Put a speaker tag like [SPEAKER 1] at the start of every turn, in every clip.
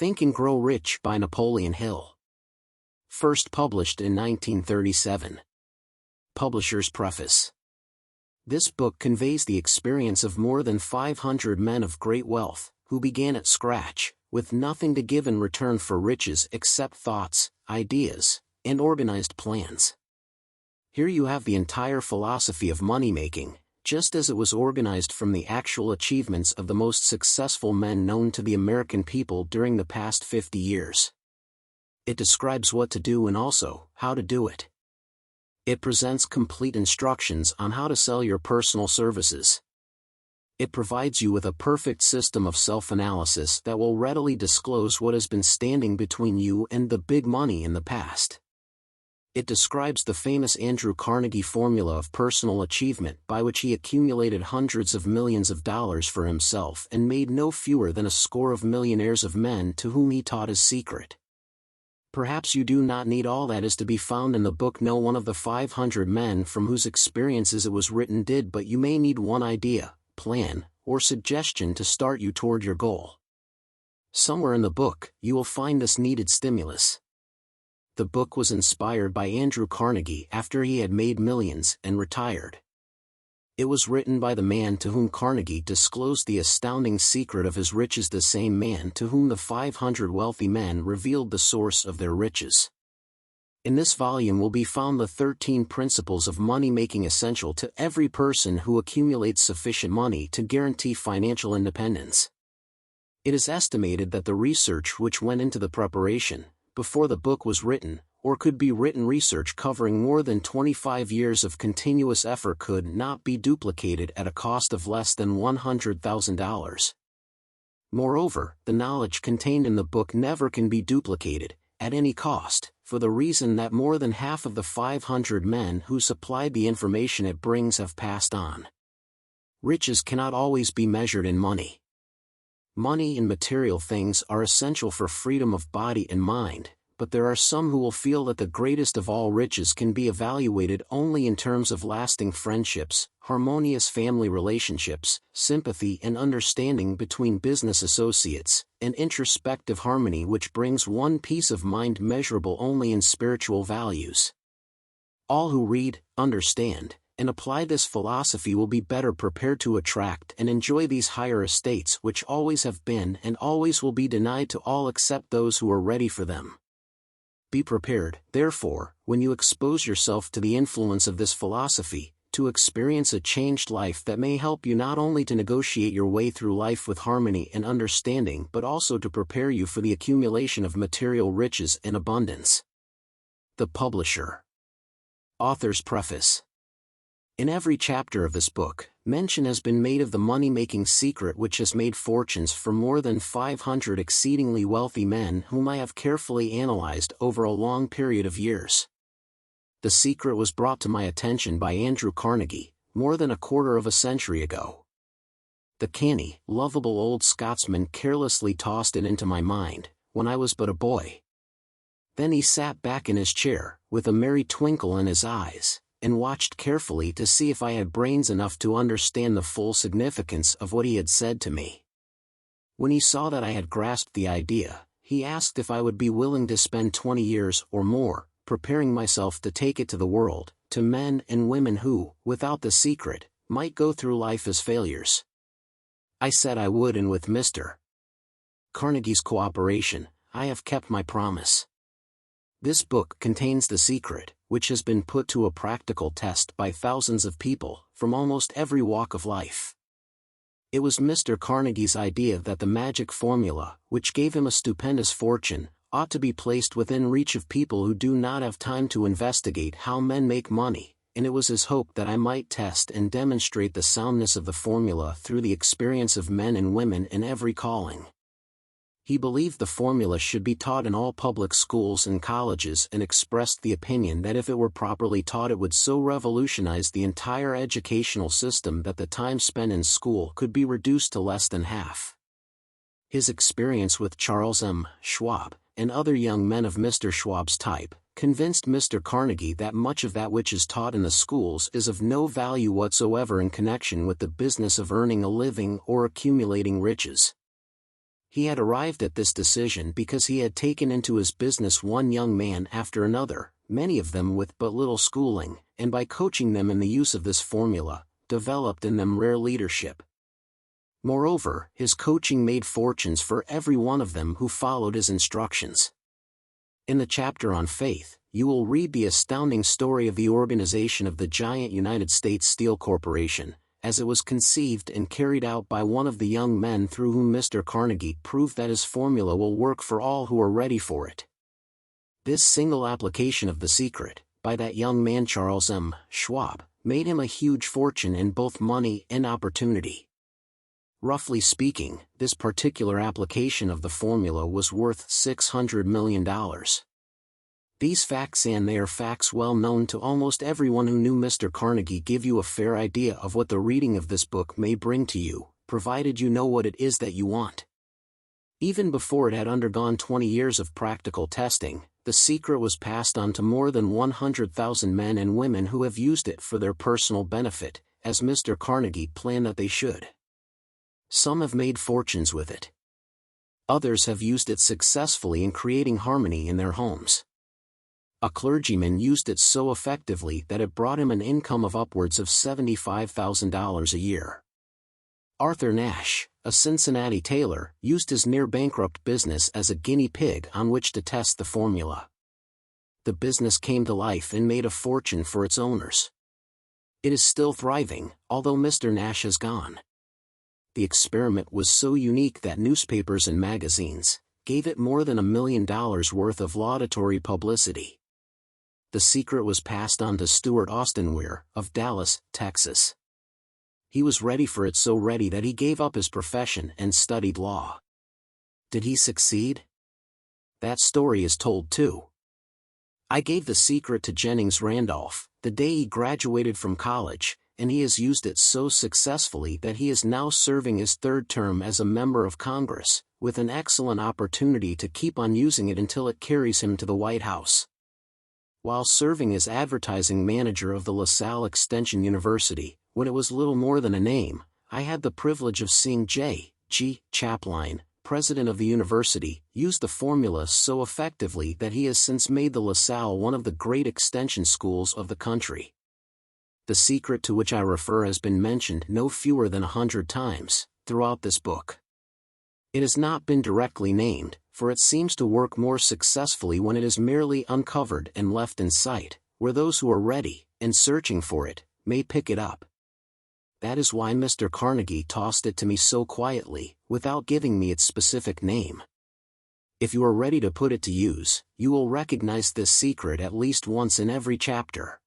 [SPEAKER 1] Think and Grow Rich by Napoleon Hill. First published in 1937. Publisher's preface. This book conveys the experience of more than 500 men of great wealth, who began at scratch, with nothing to give in return for riches except thoughts, ideas, and organized plans. Here you have the entire philosophy of money-making, just as it was organized from the actual achievements of the most successful men known to the American people during the past 50 years. It describes what to do and also how to do it. It presents complete instructions on how to sell your personal services. It provides you with a perfect system of self-analysis that will readily disclose what has been standing between you and the big money in the past. It describes the famous Andrew Carnegie formula of personal achievement by which he accumulated hundreds of millions of dollars for himself and made no fewer than a score of millionaires of men to whom he taught his secret. Perhaps you do not need all that is to be found in the book. No one of the 500 men from whose experiences it was written did, but you may need one idea, plan, or suggestion to start you toward your goal. Somewhere in the book, you will find this needed stimulus. The book was inspired by Andrew Carnegie after he had made millions and retired. It was written by the man to whom Carnegie disclosed the astounding secret of his riches, the same man to whom the 500 wealthy men revealed the source of their riches. In this volume will be found the 13 principles of money-making essential to every person who accumulates sufficient money to guarantee financial independence. It is estimated that the research which went into the preparation, before the book was written, or could be written, research covering more than 25 years of continuous effort, could not be duplicated at a cost of less than $100,000. Moreover, the knowledge contained in the book never can be duplicated, at any cost, for the reason that more than half of the 500 men who supplied the information it brings have passed on. Riches cannot always be measured in money. Money and material things are essential for freedom of body and mind, but there are some who will feel that the greatest of all riches can be evaluated only in terms of lasting friendships, harmonious family relationships, sympathy and understanding between business associates, and introspective harmony which brings one peace of mind measurable only in spiritual values. All who read, understand, and apply this philosophy will be better prepared to attract and enjoy these higher estates which always have been and always will be denied to all except those who are ready for them. Be prepared, therefore, when you expose yourself to the influence of this philosophy, to experience a changed life that may help you not only to negotiate your way through life with harmony and understanding but also to prepare you for the accumulation of material riches in abundance. The Publisher. Author's Preface. In every chapter of this book, mention has been made of the money-making secret which has made fortunes for more than 500 exceedingly wealthy men whom I have carefully analyzed over a long period of years. The secret was brought to my attention by Andrew Carnegie, more than a quarter of a century ago. The canny, lovable old Scotsman carelessly tossed it into my mind, when I was but a boy. Then he sat back in his chair, with a merry twinkle in his eyes, and watched carefully to see if I had brains enough to understand the full significance of what he had said to me. When he saw that I had grasped the idea, he asked if I would be willing to spend 20 years or more, preparing myself to take it to the world, to men and women who, without the secret, might go through life as failures. I said I would, and with Mr. Carnegie's cooperation, I have kept my promise. This book contains the secret, which has been put to a practical test by thousands of people, from almost every walk of life. It was Mr. Carnegie's idea that the magic formula, which gave him a stupendous fortune, ought to be placed within reach of people who do not have time to investigate how men make money, and it was his hope that I might test and demonstrate the soundness of the formula through the experience of men and women in every calling. He believed the formula should be taught in all public schools and colleges, and expressed the opinion that if it were properly taught it would so revolutionize the entire educational system that the time spent in school could be reduced to less than half. His experience with Charles M. Schwab, and other young men of Mr. Schwab's type, convinced Mr. Carnegie that much of that which is taught in the schools is of no value whatsoever in connection with the business of earning a living or accumulating riches. He had arrived at this decision because he had taken into his business one young man after another, many of them with but little schooling, and by coaching them in the use of this formula, developed in them rare leadership. Moreover, his coaching made fortunes for every one of them who followed his instructions. In the chapter on faith, you will read the astounding story of the organization of the giant United States Steel Corporation, as it was conceived and carried out by one of the young men through whom Mr. Carnegie proved that his formula will work for all who are ready for it. This single application of the secret, by that young man Charles M. Schwab, made him a huge fortune in both money and opportunity. Roughly speaking, this particular application of the formula was worth $600 million. These facts, and they are facts well known to almost everyone who knew Mr. Carnegie, give you a fair idea of what the reading of this book may bring to you, provided you know what it is that you want. Even before it had undergone 20 years of practical testing, the secret was passed on to more than 100,000 men and women who have used it for their personal benefit, as Mr. Carnegie planned that they should. Some have made fortunes with it. Others have used it successfully in creating harmony in their homes. A clergyman used it so effectively that it brought him an income of upwards of $75,000 a year. Arthur Nash, a Cincinnati tailor, used his near-bankrupt business as a guinea pig on which to test the formula. The business came to life and made a fortune for its owners. It is still thriving, although Mr. Nash has gone. The experiment was so unique that newspapers and magazines gave it more than $1 million worth of laudatory publicity. The secret was passed on to Stuart Austin Weir, of Dallas, Texas. He was ready for it, so ready that he gave up his profession and studied law. Did he succeed? That story is told too. I gave the secret to Jennings Randolph the day he graduated from college, and he has used it so successfully that he is now serving his third term as a member of Congress, with an excellent opportunity to keep on using it until it carries him to the White House. While serving as advertising manager of the LaSalle Extension University, when it was little more than a name, I had the privilege of seeing J. G. Chapline, president of the university, use the formula so effectively that he has since made the LaSalle one of the great extension schools of the country. The secret to which I refer has been mentioned no fewer than 100 times throughout this book. It has not been directly named, for it seems to work more successfully when it is merely uncovered and left in sight, where those who are ready, and searching for it, may pick it up. That is why Mr. Carnegie tossed it to me so quietly, without giving me its specific name. If you are ready to put it to use, you will recognize this secret at least once in every chapter.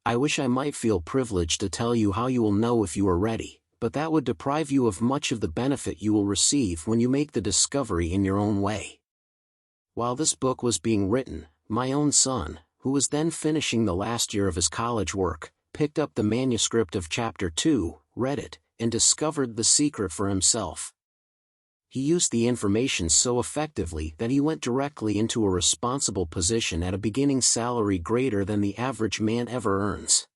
[SPEAKER 1] I wish I might feel privileged to tell you how you will know if you are ready, but that would deprive you of much of the benefit you will receive when you make the discovery in your own way. While this book was being written, my own son, who was then finishing the last year of his college work, picked up the manuscript of Chapter 2, read it, and discovered the secret for himself. He used the information so effectively that he went directly into a responsible position at a beginning salary greater than the average man ever earns.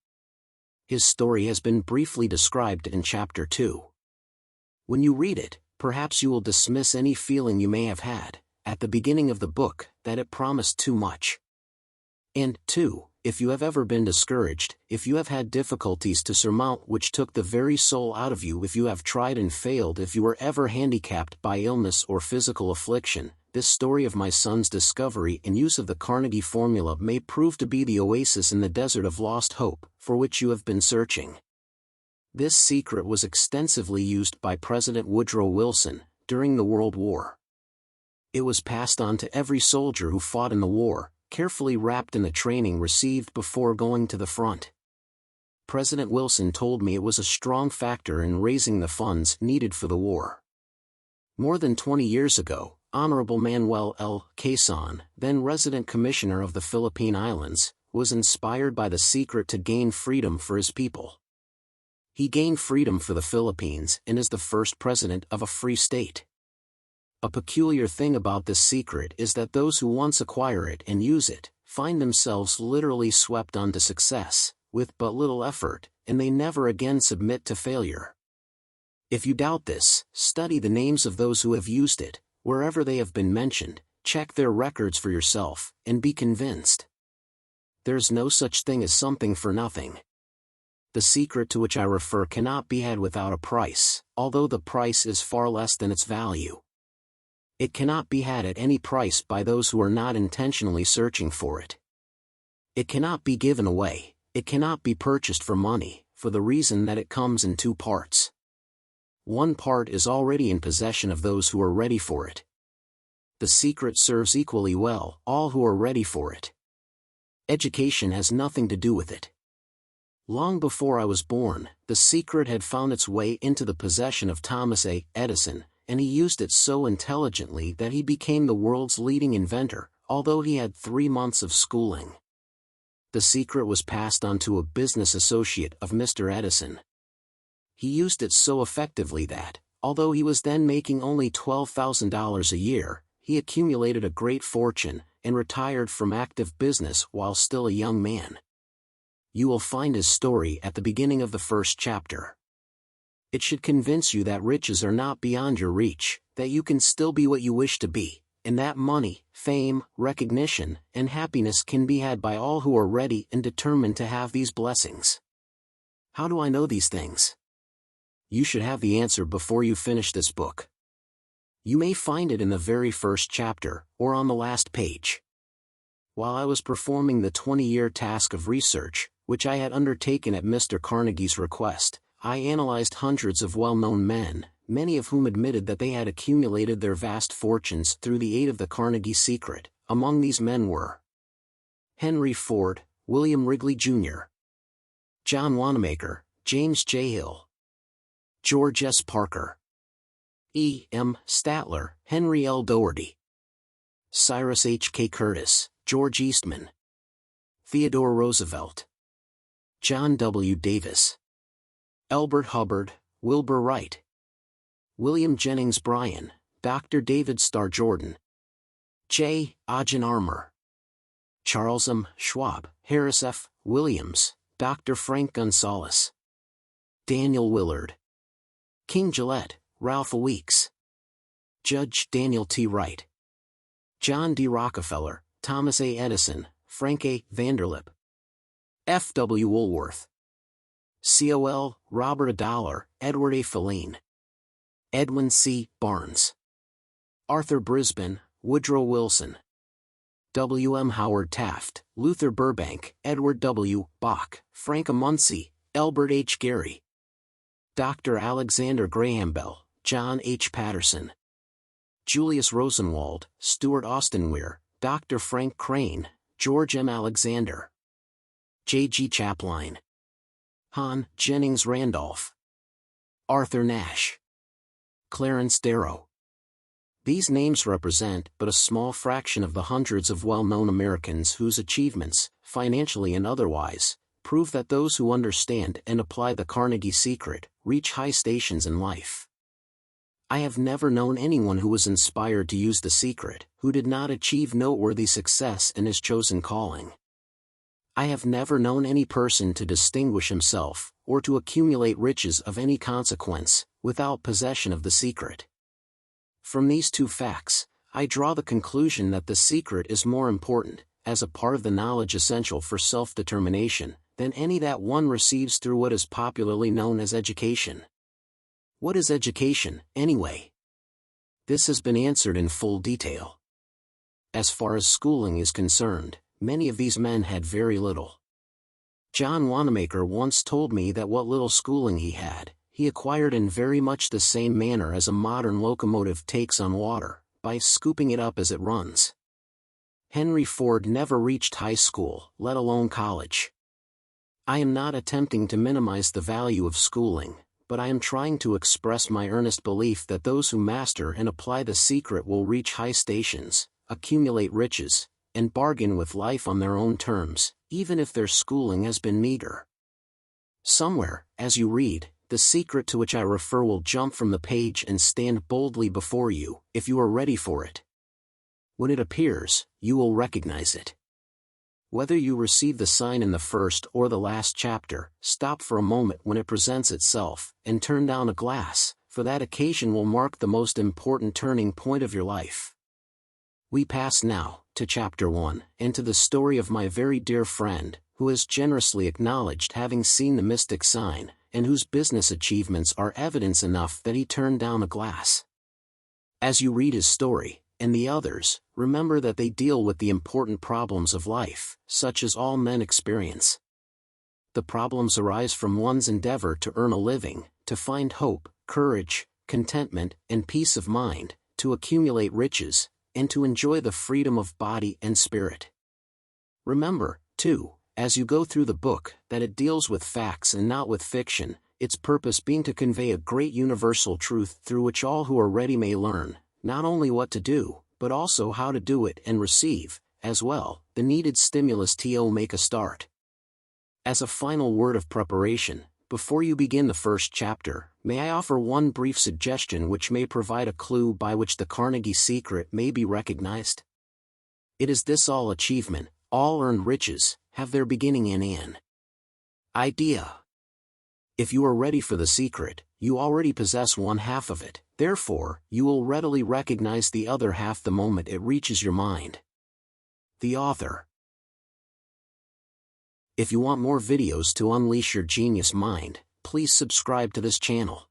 [SPEAKER 1] His story has been briefly described in Chapter 2. When you read it, perhaps you will dismiss any feeling you may have had, at the beginning of the book, that it promised too much. And, 2. If you have ever been discouraged, if you have had difficulties to surmount which took the very soul out of you, if you have tried and failed, if you were ever handicapped by illness or physical affliction, this story of my son's discovery and use of the Carnegie formula may prove to be the oasis in the desert of lost hope, for which you have been searching. This secret was extensively used by President Woodrow Wilson during the World War. It was passed on to every soldier who fought in the war, carefully wrapped in the training received before going to the front. President Wilson told me it was a strong factor in raising the funds needed for the war. More than 20 years ago, Honorable Manuel L. Quezon, then resident commissioner of the Philippine Islands, was inspired by the secret to gain freedom for his people. He gained freedom for the Philippines and is the first president of a free state. A peculiar thing about this secret is that those who once acquire it and use it, find themselves literally swept on to success, with but little effort, and they never again submit to failure. If you doubt this, study the names of those who have used it, wherever they have been mentioned, check their records for yourself, and be convinced. There's no such thing as something for nothing. The secret to which I refer cannot be had without a price, although the price is far less than its value. It cannot be had at any price by those who are not intentionally searching for it. It cannot be given away, it cannot be purchased for money, for the reason that it comes in two parts. One part is already in possession of those who are ready for it. The secret serves equally well all who are ready for it. Education has nothing to do with it. Long before I was born, the secret had found its way into the possession of Thomas A. Edison, and he used it so intelligently that he became the world's leading inventor, although he had 3 months of schooling. The secret was passed on to a business associate of Mr. Edison. He used it so effectively that, although he was then making only $12,000 a year, he accumulated a great fortune, and retired from active business while still a young man. You will find his story at the beginning of the first chapter. It should convince you that riches are not beyond your reach, that you can still be what you wish to be, and that money, fame, recognition, and happiness can be had by all who are ready and determined to have these blessings. How do I know these things? You should have the answer before you finish this book. You may find it in the very first chapter, or on the last page. While I was performing the 20-year task of research, which I had undertaken at Mr. Carnegie's request, I analyzed hundreds of well-known men, many of whom admitted that they had accumulated their vast fortunes through the aid of the Carnegie secret. Among these men were Henry Ford, William Wrigley Jr., John Wanamaker, James J. Hill, George S. Parker, E. M. Statler, Henry L. Doherty, Cyrus H. K. Curtis, George Eastman, Theodore Roosevelt, John W. Davis, Elbert Hubbard, Wilbur Wright, William Jennings Bryan, Dr. David Starr Jordan, J. Ogden Armour, Charles M. Schwab, Harris F. Williams, Dr. Frank Gonzalez, Daniel Willard, King Gillette, Ralph Weeks, Judge Daniel T. Wright, John D. Rockefeller, Thomas A. Edison, Frank A. Vanderlip, F. W. Woolworth, Col. Robert A. Dollar, Edward A. Filene, Edwin C. Barnes, Arthur Brisbane, Woodrow Wilson, W. M. Howard Taft, Luther Burbank, Edward W. Bach, Frank A. Munsey, Elbert H. Gary, Dr. Alexander Graham Bell, John H. Patterson, Julius Rosenwald, Stuart Austin Weir, Dr. Frank Crane, George M. Alexander, J. G. Chapline, Han Jennings Randolph, Arthur Nash, Clarence Darrow. These names represent but a small fraction of the hundreds of well-known Americans whose achievements, financially and otherwise, prove that those who understand and apply the Carnegie secret reach high stations in life. I have never known anyone who was inspired to use the secret who did not achieve noteworthy success in his chosen calling. I have never known any person to distinguish himself, or to accumulate riches of any consequence, without possession of the secret. From these two facts, I draw the conclusion that the secret is more important, as a part of the knowledge essential for self-determination, than any that one receives through what is popularly known as education. What is education, anyway? This has been answered in full detail. As far as schooling is concerned, many of these men had very little. John Wanamaker once told me that what little schooling he had, he acquired in very much the same manner as a modern locomotive takes on water, by scooping it up as it runs. Henry Ford never reached high school, let alone college. I am not attempting to minimize the value of schooling, but I am trying to express my earnest belief that those who master and apply the secret will reach high stations, accumulate riches, and bargain with life on their own terms, even if their schooling has been meager. Somewhere, as you read, the secret to which I refer will jump from the page and stand boldly before you, if you are ready for it. When it appears, you will recognize it. Whether you receive the sign in the first or the last chapter, stop for a moment when it presents itself, and turn down a glass, for that occasion will mark the most important turning point of your life. We pass now to Chapter 1, and to the story of my very dear friend, who has generously acknowledged having seen the mystic sign, and whose business achievements are evidence enough that he turned down a glass. As you read his story, and the others, remember that they deal with the important problems of life, such as all men experience. The problems arise from one's endeavor to earn a living, to find hope, courage, contentment, and peace of mind, to accumulate riches, and to enjoy the freedom of body and spirit. Remember, too, as you go through the book, that it deals with facts and not with fiction, its purpose being to convey a great universal truth through which all who are ready may learn, not only what to do, but also how to do it and receive, as well, the needed stimulus to make a start. As a final word of preparation, before you begin the first chapter, may I offer one brief suggestion which may provide a clue by which the Carnegie secret may be recognized? It is this: all achievement, all earned riches, have their beginning in an idea. If you are ready for the secret, you already possess one half of it, therefore, you will readily recognize the other half the moment it reaches your mind. The author. If you want more videos to unleash your genius mind, please subscribe to this channel.